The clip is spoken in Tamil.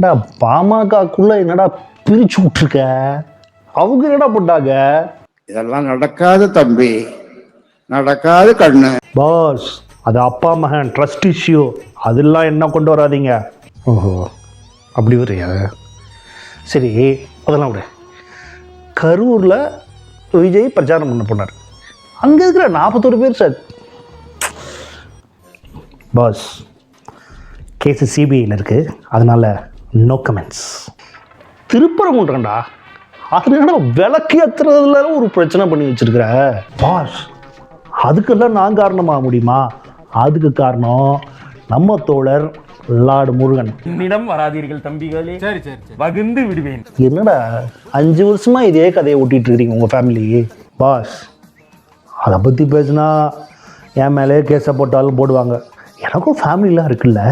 என்னடா பாமகக்குள்ள என்னடா பிரிச்சு விட்டுருக்க? அவங்க என்னடா பண்ணாங்க? இதெல்லாம் நடக்காது தம்பி, நடக்காது கண்ணு. பாஸ், அது அப்பா மகன் ட்ரஸ்ட் இஷ்யூ, அதெல்லாம் என்ன கொண்டு வராதீங்க. ஓஹோ, அப்படி வரையா? சரி, அதெல்லாம் விட. கரூரில் விஜய் பிரச்சாரம் பண்ண போனார். அங்கே இருக்கிற 41 பேர் சார். பாஸ், கேஸு சிபிஐயில் இருக்குது, அதனால் நோ கமெண்ட்ஸ். திருப்பரங்குன்றண்டா, அதனால விளக்கு ஏற்றுறதுல ஒரு பிரச்சனை பண்ணி வச்சிருக்கிற பாஸ். அதுக்கெல்லாம் நான் காரணமாக முடியுமா? அதுக்கு காரணம் நம்ம தோழர் லார்டு முருகன். என்னிடம் வராதீர்கள் தம்பிகளே, சரி வகுந்து விடுவேன். என்னடா 5 வருஷமா இதே கதையை ஓட்டிட்டு இருக்கிறீங்க உங்கள் ஃபேமிலி? பாஸ், அதை பற்றி பேசுனா என் மேலே கேஸை போட்டாலும் போடுவாங்க. எனக்கும் ஃபேமிலிலாம் இருக்குல்ல.